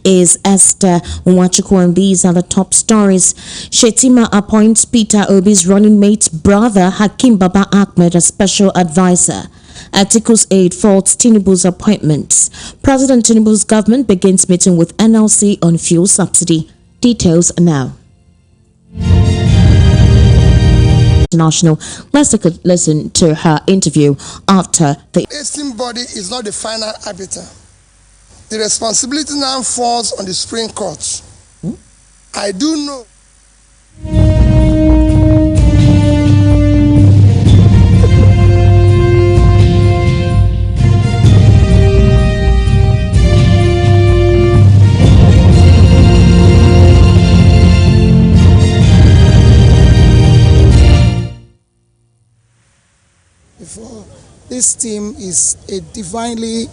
is Esther Nwachukwu, and these are the top stories. Shetima appoints Peter Obi's running mate's brother Hakim Baba Ahmed as special advisor. Atiku's aide faults Tinubu's appointments. President Tinubu's government begins meeting with NLC on fuel subsidy. Details now. International. Let's take a listen to her interview after the esteemed body is not the final arbiter. The responsibility now falls on the Supreme Court. I do know. Before, this team is a divinely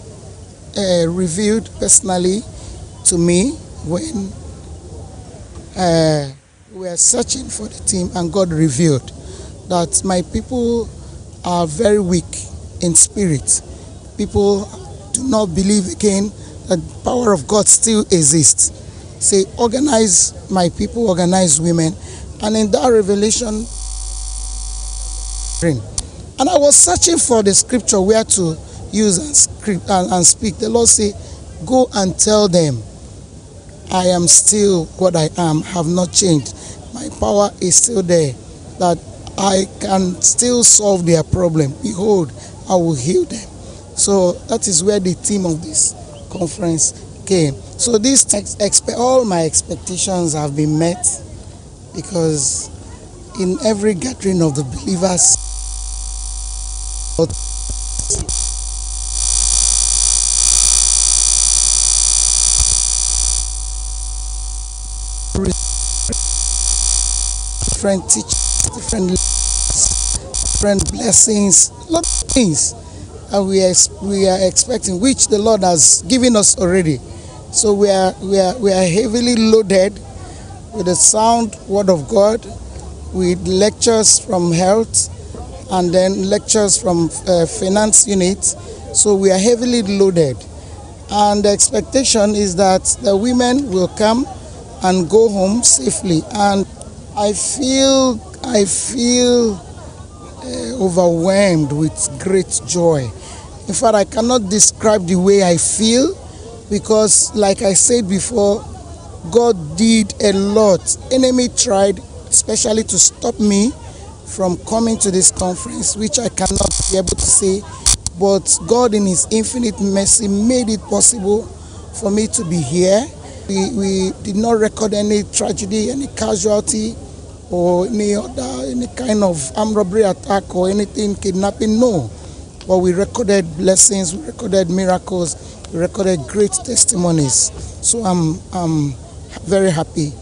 revealed personally to me when we were searching for the team, and God revealed that my people are very weak in spirit. People do not believe again that the power of God still exists. Say, organize my people, organize women, and in that revelation, and I was searching for the scripture where to use and speak. The Lord said, go and tell them, I am still what I am, have not changed. My power is still there, that I can still solve their problem. Behold, I will heal them. So that is where the theme of this conference came. So this all my expectations have been met, because in every gathering of the believers, different teachers, different blessings, a lot of things, and we are expecting, which the Lord has given us already. So we are heavily loaded with the sound word of God, with lectures from health, and then lectures from finance unit. So we are heavily loaded, and the expectation is that the women will come and go home safely. And I feel overwhelmed with great joy. In fact, I cannot describe the way I feel, because like I said before, God did a lot. Enemy tried especially to stop me from coming to this conference, which I cannot be able to say, but God in His infinite mercy made it possible for me to be here. We did not record any tragedy, any casualty, or any kind of armed robbery attack or anything, kidnapping, no. But we recorded blessings, we recorded miracles, we recorded great testimonies. So I'm very happy.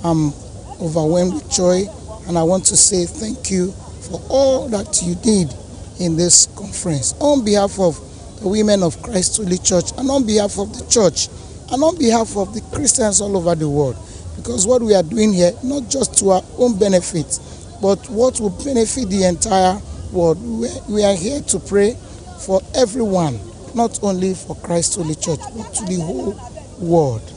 I'm overwhelmed with joy, and I want to say thank you for all that you did in this conference, on behalf of the women of Christ Holy Church, and on behalf of the church, and on behalf of the Christians all over the world. Because what we are doing here, not just to our own benefit, but what will benefit the entire world. We are here to pray for everyone, not only for Christ Holy Church, but to the whole world.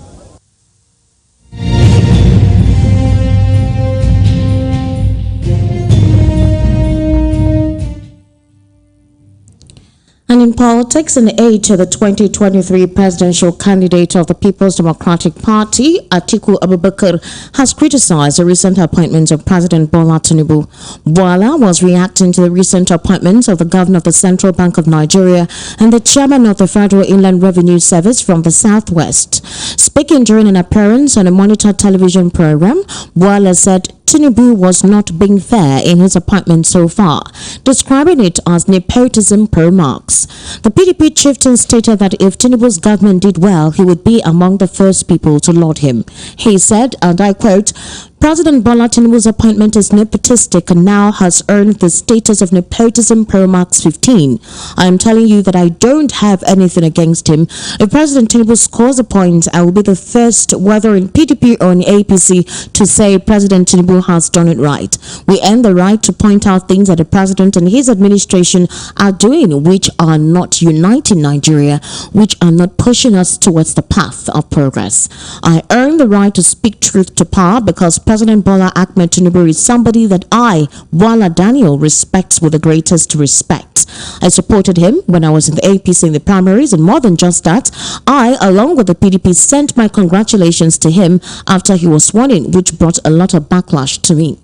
And in politics, an aide to the 2023 presidential candidate of the People's Democratic Party, Atiku Abubakar, has criticized the recent appointments of President Bola Tinubu. Bola was reacting to the recent appointments of the governor of the Central Bank of Nigeria and the chairman of the Federal Inland Revenue Service from the Southwest. Speaking during an appearance on a Monitor television program, Bola said Tinubu was not being fair in his appointment so far, describing it as nepotism pro Marx. The PDP chieftain stated that if Tinubu's government did well, he would be among the first people to laud him. He said, and I quote, President Bola Tinubu's appointment is nepotistic and now has earned the status of nepotism pro max 15. I am telling you that I don't have anything against him. If President Tinubu scores a point, I will be the first, whether in PDP or in APC, to say President Tinubu has done it right. We earn the right to point out things that the president and his administration are doing which are not uniting Nigeria, which are not pushing us towards the path of progress. I earn the right to speak truth to power because President Bola Ahmed Tinubu is somebody that I, Bola Daniel, respects with the greatest respect. I supported him when I was in the APC in the primaries, and more than just that, I, along with the PDP, sent my congratulations to him after he was sworn in, which brought a lot of backlash to me.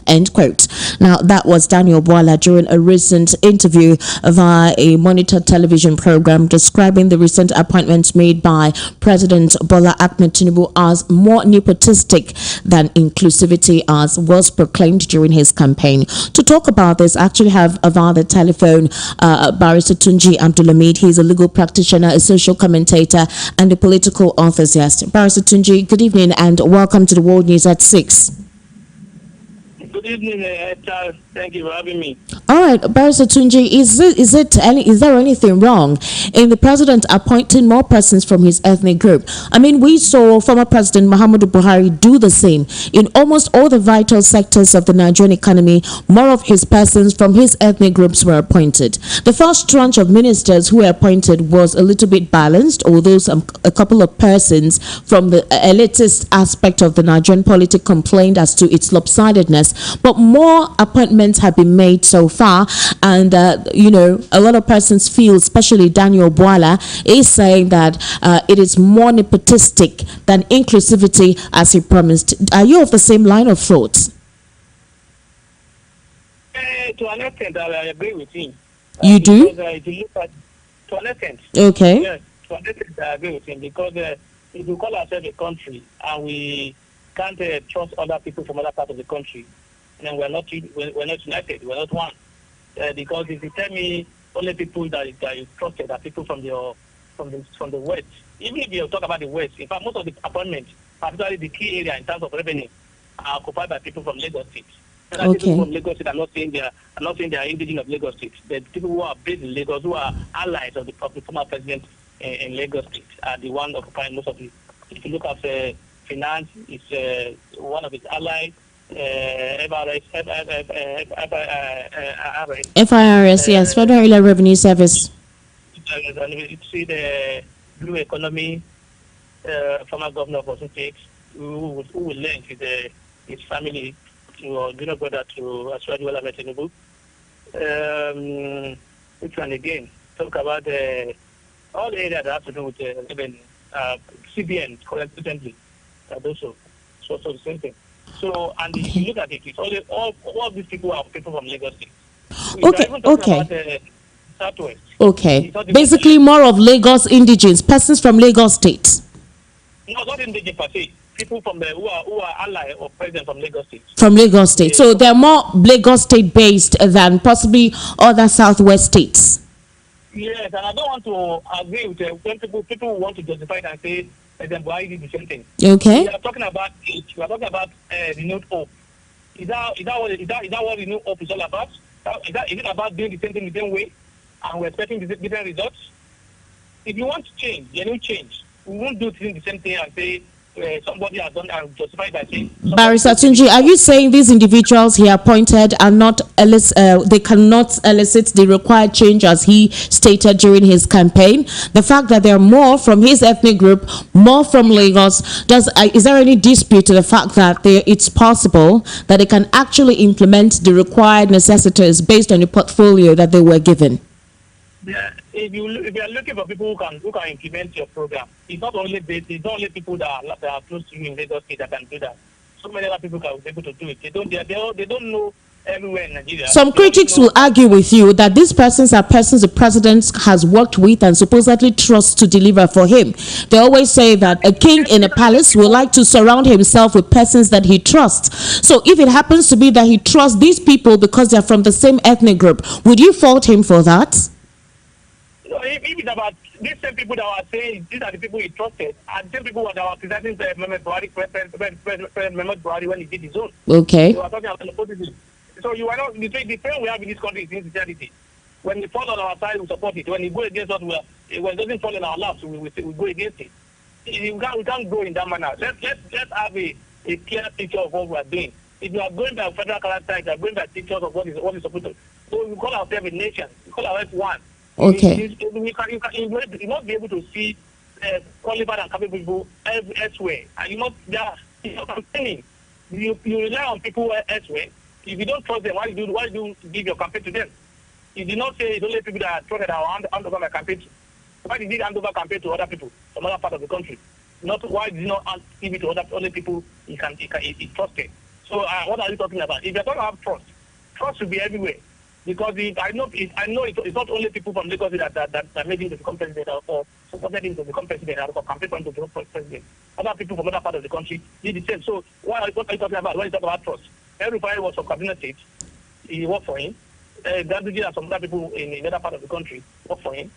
End quote. Now, that was Daniel Bola during a recent interview via a Monitor television program describing the recent appointments made by President Bola Ahmed Tinubu as more nepotistic than inclusivity, as was proclaimed during his campaign. To talk about this, I actually have via the telephone Barrister Tunji Abdulhamid. He is a legal practitioner, a social commentator, and a political enthusiast. Barrister Tunji, good evening and welcome to the World News at 6. Good evening, Charles. Thank you for having me. All right, Barrister Tunji, is there anything wrong in the president appointing more persons from his ethnic group? I mean, we saw former President Muhammadu Buhari do the same. In almost all the vital sectors of the Nigerian economy, more of his persons from his ethnic groups were appointed. The first tranche of ministers who were appointed was a little bit balanced, although a couple of persons from the elitist aspect of the Nigerian politics complained as to its lopsidedness. But more appointments have been made so far, and a lot of persons feel, especially Daniel Bola, is saying that it is more nepotistic than inclusivity as he promised. Are you of the same line of thought? To an extent, I agree with him. You do? Because, if you look at, to an extent. Okay. Yes, to an extent, I agree with him because if we call ourselves a country and we can't trust other people from other parts of the country, then we're not united. We're not one. Because if you tell me only people that you trusted are people from the west, even if you talk about the west, in fact, most of the appointments, particularly the key area in terms of revenue, are occupied by people from Lagos State. Okay. People from Lagos State, I'm not saying they are indigenous of Lagos State. The people who are based in Lagos, who are allies of the former president in Lagos State, are the one occupying most of the. If you look at finance, it's one of its allies. FIRS, yes, Federal Inland Revenue Service. You see the blue economy, former governor of Osun State, who will lend his family to junior brother to Bola Ahmed Tinubu. Which one again? Talk about all the areas that have to do with revenue. CBN, recently, also. So the same thing. So, and if you look at it, it's all these people are people from Lagos State. Okay. Southwest. Okay. Basically, more of Lagos indigenes, persons from Lagos State. No, not indigenous per se. People from who are allies of president from Lagos State. From Lagos State. So they're more Lagos State based than possibly other Southwest states. Yes, and I don't want to agree with when people want to justify it and say President Buhari did the same thing. Okay. We are talking about it. We are talking about renewed hope. Is that what renewed hope is all about? Is it about doing the same thing the same way, and we're expecting different results? If you want to change, genuine change, we won't do the same thing and say somebody has done and justify by saying. Barrister Tunji, are you saying these individuals he appointed are not they cannot elicit the required change as he stated during his campaign? The fact that there are more from his ethnic group, more from Lagos, is there any dispute to the fact that it's possible that they can actually implement the required necessities based on the portfolio that they were given? Yeah, if you are looking for people who can implement your program, it's not only people that are close to you in Lagos State that can do that. So many other people can be able to do it. They don't know everywhere in Nigeria. Some critics will argue with you that these persons are persons the president has worked with and supposedly trusts to deliver for him. They always say that a king in a palace will like to surround himself with persons that he trusts. So if it happens to be that he trusts these people because they're from the same ethnic group, would you fault him for that? So if it's about these same people that were saying these are the people he trusted, and the same people that were criticizing President Buhari when he did his own. Okay. So we are talking about nepotism. So you are not the friend we have in this country is insincerity. When he falls on our side, we support it. When he goes against us, when it doesn't fall in our laps, we go against it. We can't go in that manner. Let's have a clear picture of what we are doing. If you are going by federal character, you are going by pictures of what is supposed to. So we call ourselves a nation. We call ourselves one. Okay. You must be able to see qualified and capable people elsewhere. And you must, you're campaigning. You rely on people elsewhere. If you don't trust them, why do you give your campaign to them? You did not say it's only people that are trusted that hand over my campaign to. Why did you hand over campaign to other people from other part of the country? Why did you not give it to other people he trusted? So what are you talking about? If you're talking about trust should be everywhere. Because I know it's not only people from Lagos that made him to become president or supported him to become president or campaign for him to become president. Other people from other part of the country did the same. So what are you talking about when you talk about trust? Everybody was from Kaduna State. He worked for him. Gandhi and some other people in another part of the country worked for him.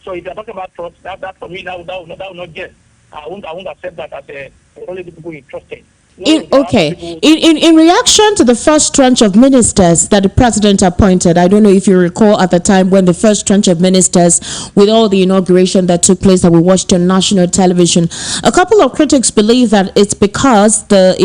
So if you're talking about trust, that for me, that will not get. I won't accept that as only the people he trusted. In reaction to the first tranche of ministers that the president appointed, I don't know if you recall at the time when the first tranche of ministers, with all the inauguration that took place that we watched on national television, a couple of critics believe that it's because the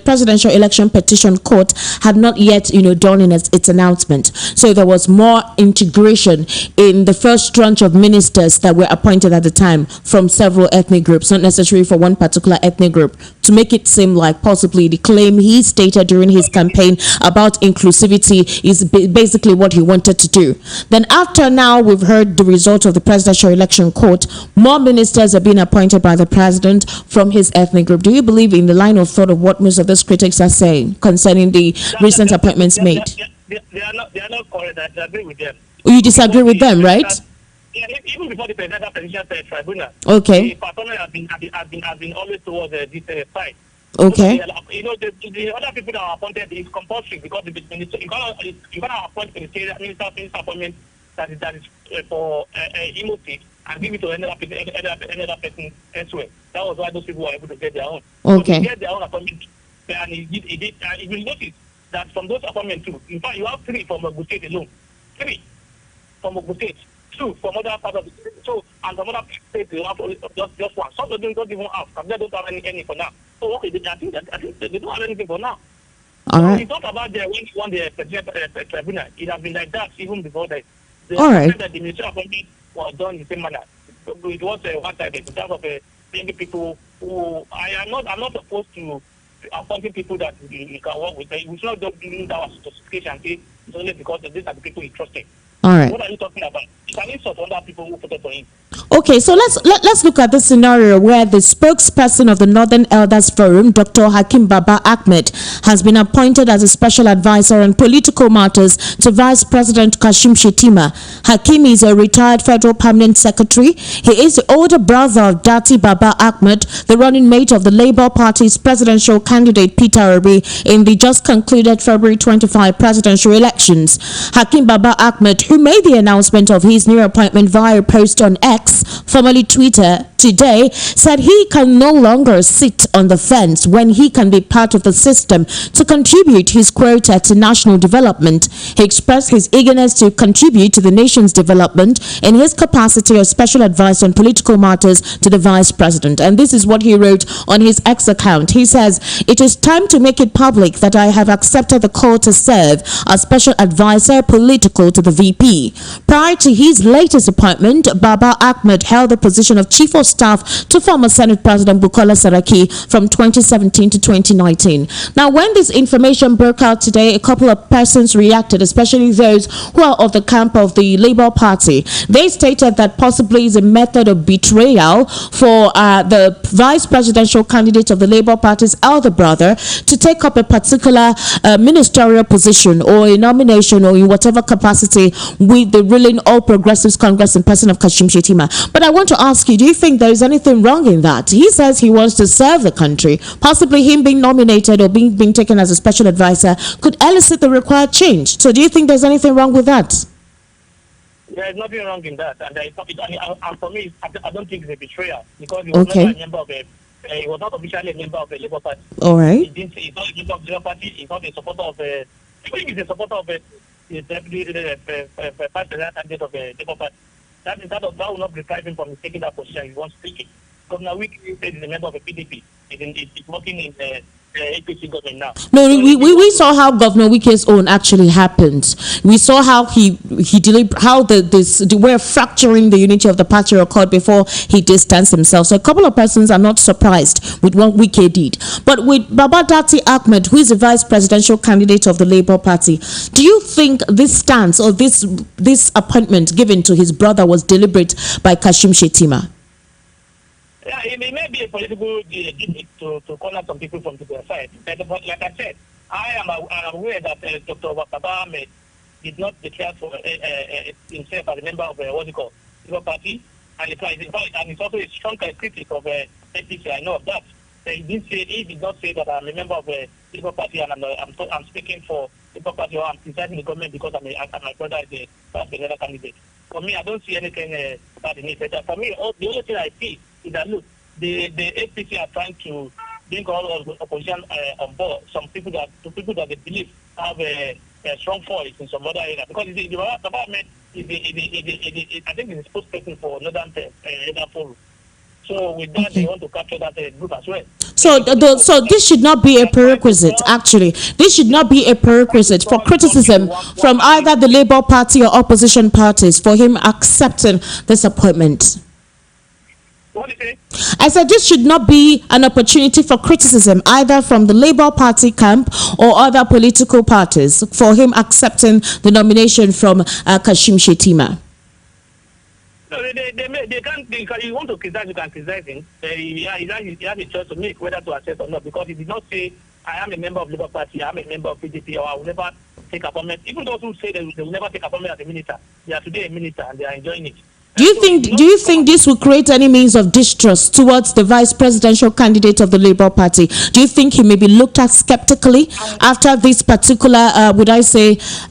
presidential election petition court had not yet, done in its announcement. So there was more integration in the first tranche of ministers that were appointed at the time from several ethnic groups, not necessarily for one particular ethnic group, to make it seem like possibly the claim he stated during his campaign about inclusivity is basically what he wanted to do. Then after now we've heard the result of the presidential election court, more ministers are being appointed by the president from his ethnic group. Do you believe in the line of thought of what most of these critics are saying concerning the recent appointments made? They are not correct. I agree with them. You disagree with them, right? Yeah, even before the presidential tribunal, okay, the personnel have been always towards this side. Okay. So, the other people that are appointed is compulsory because you cannot appoint minister appointment that is for Imo State and give it to another person elsewhere. That was why those people were able to get their own. Okay. So they get their own appointment, and you will notice that from those appointments too, in fact, you have 3 from Ogun State alone. 3 from Ogun State. 2 from other part of the state. So, and some other states, you have just 1. Some of them don't even have. Some of them don't have any for now. So, okay, I think they don't have anything for now. All right. It's not about when you won the presidential tribunal. It has been like that even before that. All right. The ministerial appointment was done in the same manner. It was one-sided in terms of many people who I'm not supposed to appointing people that you can work with. We should not just do that justification and say it's only because these are the people he trusted. All right. What are you talking about? It's an insult to other people who voted for him. Okay, so let's look at the scenario where the spokesperson of the Northern Elders Forum, Dr. Hakim Baba Ahmed, has been appointed as a special advisor on political matters to Vice President Kashim Shettima. Hakim is a retired federal permanent secretary. He is the older brother of Dati Baba Ahmed, the running mate of the Labour Party's presidential candidate Peter Obi in the just concluded February 25 presidential elections. Hakim Baba Ahmed, who made the announcement of his new appointment via a post on X, formerly Twitter, today, said he can no longer sit on the fence when he can be part of the system to contribute his quota to national development. He expressed his eagerness to contribute to the nation's development in his capacity as special advisor on political matters to the vice president. And this is what he wrote on his X account. He says, "It is time to make it public that I have accepted the call to serve as special advisor political to the VP." Prior to his latest appointment, Baba Ahmed held the position of Chief of Staff to former Senate President Bukola Saraki from 2017 to 2019. Now, when this information broke out today, a couple of persons reacted, especially those who are of the camp of the Labour Party. They stated that possibly is a method of betrayal for the vice presidential candidate of the Labour Party's elder brother to take up a particular ministerial position or a nomination or in whatever capacity with the ruling All Progressives Congress in person of Kashim Shettima. But I want to ask you, do you think there is anything wrong in that? He says he wants to serve the country. Possibly him being nominated or being taken as a special advisor could elicit the required change. So do you think there's anything wrong with that? There is nothing wrong in that, and for me, I don't think it's a betrayal because he was not a member of he was not officially a member of the Labour Party. All right. He's not a member of the Labour Party. He's not a supporter of I think he's a supporter of the deputy vice president candidate of the Labour Party. That will not deprive him from taking that position. He wants to take it. Governor Wike said he's a member of the PDP. He's working in the APC government now. No, we saw how Governor Wike's own actually happened. We saw how he how they were fracturing the unity of the party record before he distanced himself. So a couple of persons are not surprised with what Wike did. But with Babadati Ahmed, who is the vice presidential candidate of the Labour Party, do you think this stance or this appointment given to his brother was deliberate by Kashim Shettima? Yeah, it may be a political gimmick to corner some people from their side. But like I said, I am aware that Dr. Ahmed did not declare for himself as a member of Labour Party, and he's also a strong critic of APC. I know of that. He did not say that I'm a member of the Labour Party and I'm speaking for Labour Party or I'm criticizing the government because my brother is a presidential candidate. For me, I don't see anything bad in it. But for me, the only thing I see is that look, the APC are trying to bring all of the opposition on board. Some people that they believe have a strong voice in some other area because the government is I think is a spokesperson for Northern Forum. So with that, they want to capture that group as well. So this should not be a prerequisite, actually. This should not be a prerequisite for criticism from either the Labour Party or opposition parties for him accepting this appointment. What do you say? I said this should not be an opportunity for criticism either from the Labour Party camp or other political parties for him accepting the nomination from Kashim Shettima. No, they can't. You want to criticize, you can criticize him. He has a choice to make whether to accept or not because he did not say, I am a member of Labour Party, I am a member of PDP, or I will never take appointment. Even those who say they will never take appointment as a minister, they are today a minister and they are enjoying it. Do you think this will create any means of distrust towards the vice presidential candidate of the Labour Party? Do you think he may be looked at skeptically after this particular,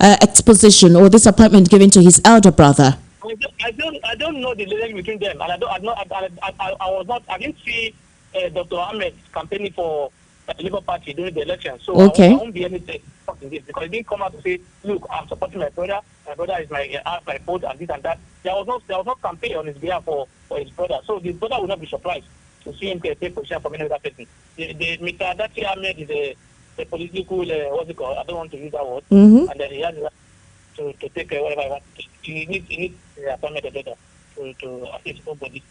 exposition or this appointment given to his elder brother? I don't know the relationship between them, and I didn't see Dr. Ahmed campaigning for the Labour Party during the election, so I won't be able to talk in this because he didn't come out to say, look, I'm supporting my brother is my vote and this and that. There was no campaign on his behalf for his brother, so his brother will not be surprised to see him take position from any other person. Mr. Dati Ahmed is a political I don't want to use that word, and then he has to take whatever I want. He needs the appointment better to assist nobody.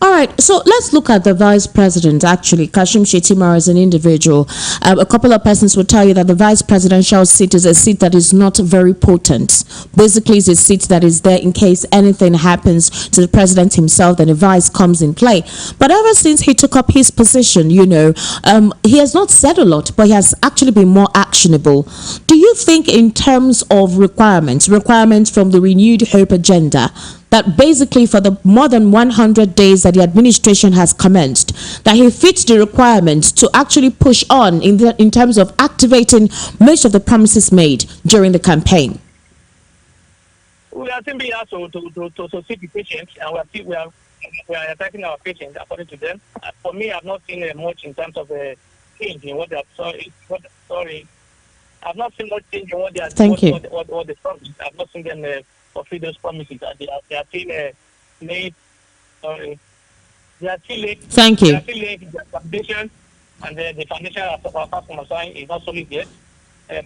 All right, so let's look at the vice president, actually, Kashim Shettima as an individual. A couple of persons will tell you that the vice presidential seat is a seat that is not very potent. Basically, it's a seat that is there in case anything happens to the president himself, then the vice comes in play. But ever since he took up his position, he has not said a lot, but he has actually been more actionable. Do you think in terms of requirements from the Renewed Hope agenda, that basically for the more than 100 days that the administration has commenced, that he fits the requirements to actually push on in terms of activating most of the promises made during the campaign? We are simply asked to seek the patients, and we are attacking our patients according to them. For me, I've not seen much in terms of change in what they are. Sorry, I've not seen much change in what they are. Thank you. What they promised. I've not seen them fulfill those promises. They are still late. Sorry, they are still late. Thank you. They are still late. The foundation and the foundation of our customer sign is not solid yet.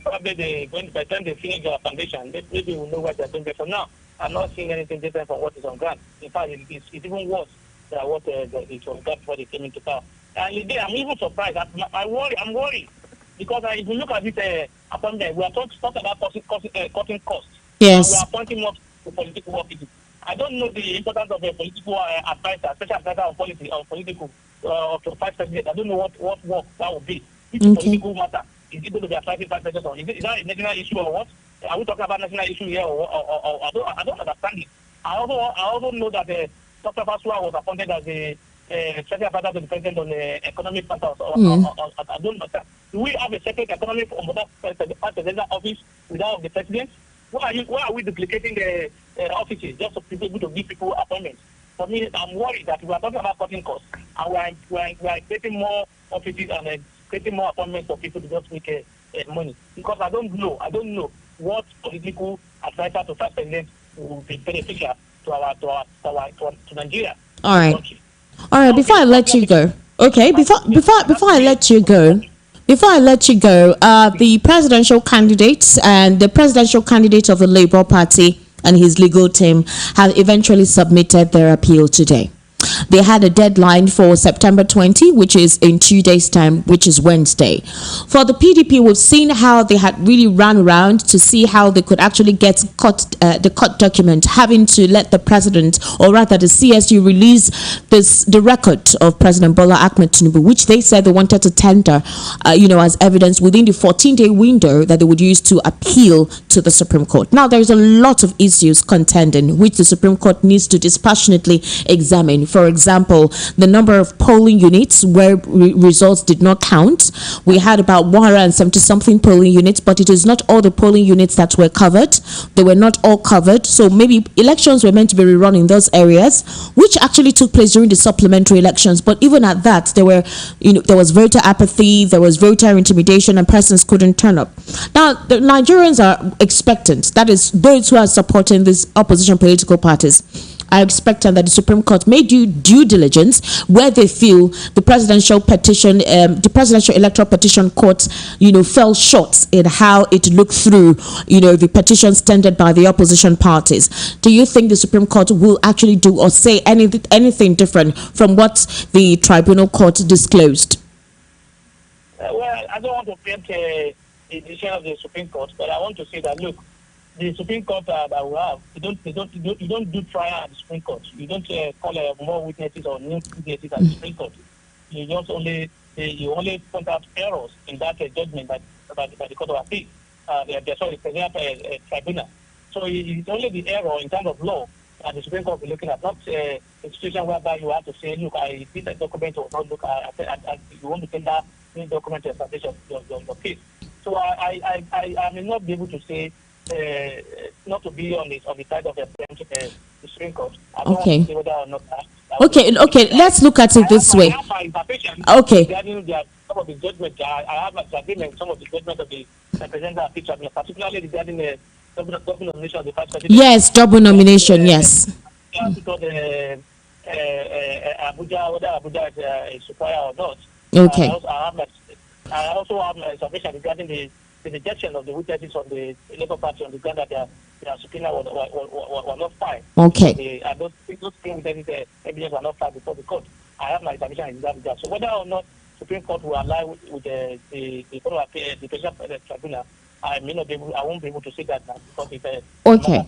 Probably by the time they finish their foundation, maybe we'll know what they're doing. But for now, I'm not seeing anything different from what is on ground. In fact, it's even worse than what it was got before they came into power. And today, I'm even surprised. I'm worried because if you look at this appointment, we are talking about cutting costs. Yes. We are appointing more to political work. I don't know the importance of a political advisor, special advisor on political to 5%. I don't know what work that would be. It's a political matter. Is it going to be advising 5% or is that a national issue or what? Are we talking about national issue here or I don't understand it. I also know that Dr. Fasua was appointed as a special advisor to the president on economic matters. I don't understand. Do we have a separate economic presidential office without the president? Why are we duplicating the offices just for people to give people appointments? For me, I'm worried that we are talking about cutting costs, and we are creating more offices and creating more appointments for people to just make money. Because I don't know what political advisor to first president will be beneficial to Nigeria. All right. All right, before I let you go. Okay, before I let you go. Before I let you go, the presidential candidates and the presidential candidate of the Labour Party and his legal team have eventually submitted their appeal today. They had a deadline for September 20, which is in 2 days' time, which is Wednesday. For the PDP, we've seen how they had really run around to see how they could actually get the court document, having to let the president, or rather the CSU, release the record of President Bola Ahmed Tinubu, which they said they wanted to tender, as evidence within the 14-day window that they would use to appeal to the Supreme Court. Now, there's a lot of issues contending, which the Supreme Court needs to dispassionately examine. For example, the number of polling units where results did not count. We had about 170 something polling units, but it is not all the polling units that were covered. They were not all covered. So maybe elections were meant to be rerun in those areas, which actually took place during the supplementary elections. But even at that, there was voter apathy, there was voter intimidation, and persons couldn't turn up. Now, the Nigerians are expectant. That is, those who are supporting these opposition political parties are expecting that the Supreme Court may do due diligence where they feel the presidential electoral petition court, fell short in how it looked through, the petitions tendered by the opposition parties. Do you think the Supreme Court will actually do or say anything different from what the tribunal court disclosed? Well, I don't want to preempt the decision of the Supreme Court, but I want to say that, look, the Supreme Court that we have, you don't do trial at the Supreme Court. You don't call more witnesses or new witnesses at the Supreme Court. You just only point out errors in that judgment by the Court of Appeal. The tribunal. So it's only the error in terms of law that the Supreme Court will be looking at, not a situation whereby you have to say, look, this document or not look. You want to tender this document to establish your case. So I may not be able to say. Not to be on the side of the Supreme Court. I don't want to say whether or not Okay, let's look at it this way. Okay. Some of the judgments, I have my agreement with some of the judgments of the representative picture, particularly regarding the double nomination of the vice president. Yes, double nomination, yes. Because Abuja, whether Abuja is required or not. Okay. I also have my submission regarding the rejection of the witnesses on the Labour Party on the ground that their subpoena were not filed. Okay. Those witnesses evidence were not filed before the court. I have my submission in that regard. So whether or not Supreme Court will allow with the Presidential Tribunal, I won't be able to say that now because it's okay.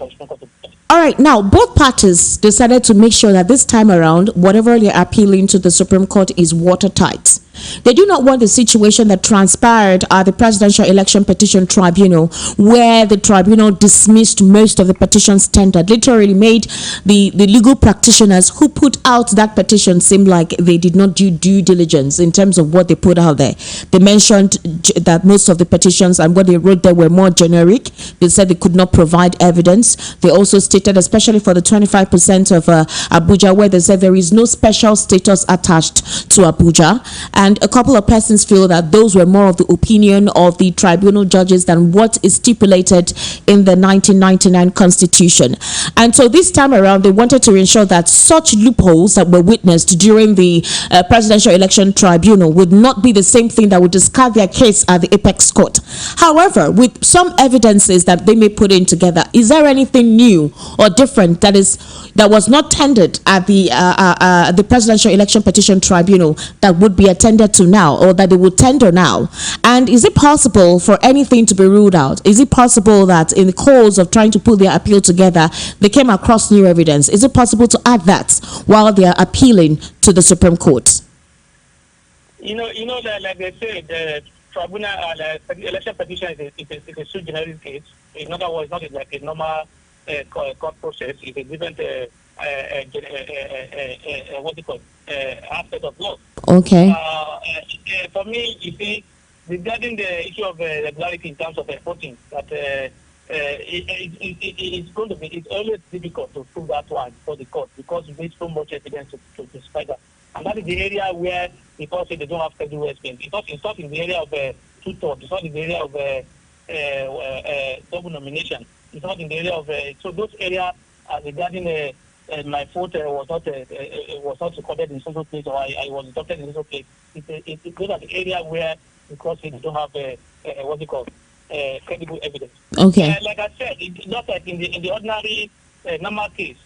All right. Now, both parties decided to make sure that this time around, whatever they're appealing to the Supreme Court is watertight. They do not want the situation that transpired at the Presidential Election Petition Tribunal, where the tribunal dismissed most of the petitions tendered, literally made the legal practitioners who put out that petition seem like they did not do due diligence in terms of what they put out there. They mentioned that most of the petitions and what they wrote there were more generic. They said they could not provide evidence. They also stated, especially for the 25% of Abuja, where they said there is no special status attached to Abuja. And a couple of persons feel that those were more of the opinion of the tribunal judges than what is stipulated in the 1999 Constitution. And so this time around, they wanted to ensure that such loopholes that were witnessed during the Presidential Election Tribunal would not be the same thing that would discard their case at the Apex Court. However, with some evidences that they may put in together, is there anything new or different that was not tendered at the Presidential Election Petition Tribunal that would be attended to now, or that they will tender now? And is it possible for anything to be ruled out? Is it possible that in the course of trying to put their appeal together, they came across new evidence? Is it possible to add that while they are appealing to the Supreme Court? Like they say, the tribunal, election petition is a sui generis case. In other words, not like a normal court process. It's a different aspect of law. Okay. For me, you see, regarding the issue of regularity in terms of voting, that it's going to be, it's always difficult to prove that one for the court because we need so much evidence to despite that. And that is the area where people say they don't have federal experience. It's not in the area of two-thirds. It's not in the area of double nomination. It's not in the area of so those areas regarding my vote was not recorded in social place or I was adopted in social place. It goes at the area where because they don't have what's it called credible evidence. Okay. Like I said, it's not like in the ordinary normal case.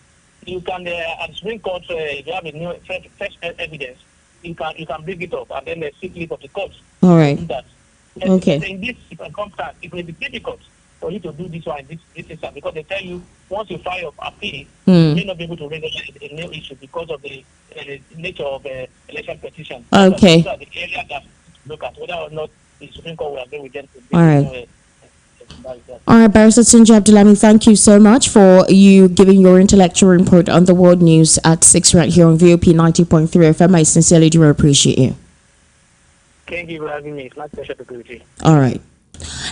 You can at the Supreme Court if you have a new fresh evidence, you can bring it up and then seek leave of the court. All right. Do that. Okay. In this circumstance, it may be difficult for you to do this one, this instance, because they tell you once you file your appeal, you may not be able to raise a new issue because of the nature of election petition. Okay. So the area that look at whether or not the Supreme Court will agree with them. All right. All right, Barrister Tunji Abdulami, thank you so much for you giving your intellectual input on the world news at 6 right here on VOP 90.3 FM. I sincerely do appreciate you. Thank you for having me. It's my pleasure to be with you. All right.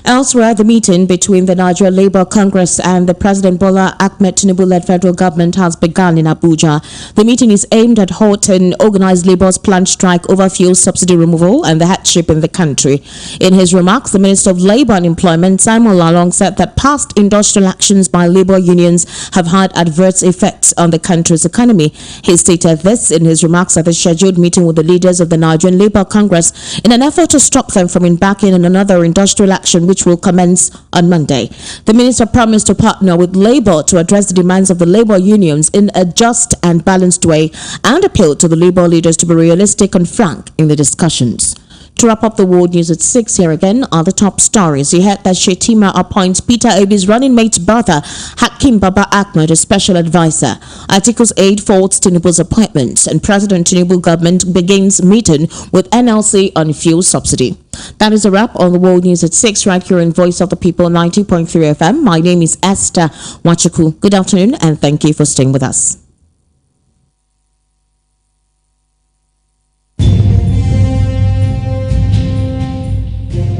Elsewhere, the meeting between the Nigeria Labour Congress and the President Bola Ahmed Tinubu-led federal government has begun in Abuja. The meeting is aimed at halting organized labor's planned strike over fuel subsidy removal and the hardship in the country. In his remarks, the Minister of Labour and Employment, Simon Lalong, said that past industrial actions by labour unions have had adverse effects on the country's economy. He stated this in his remarks at the scheduled meeting with the leaders of the Nigerian Labour Congress in an effort to stop them from embarking on another industrial action which will commence on Monday. The minister promised to partner with Labour to address the demands of the labour unions in a just and balanced way and appealed to the labour leaders to be realistic and frank in the discussions. To wrap up the world news at 6, here again are the top stories. You heard that Shetima appoints Peter Obi's running mate's brother, Hakim Baba Ahmed, as special advisor. Articles 8 faults Tinubu's appointments, and President Tinubu government begins meeting with NLC on fuel subsidy. That is a wrap on the world news at 6 right here in Voice of the People 90.3 FM. My name is Esther Wachuku. Good afternoon and thank you for staying with us.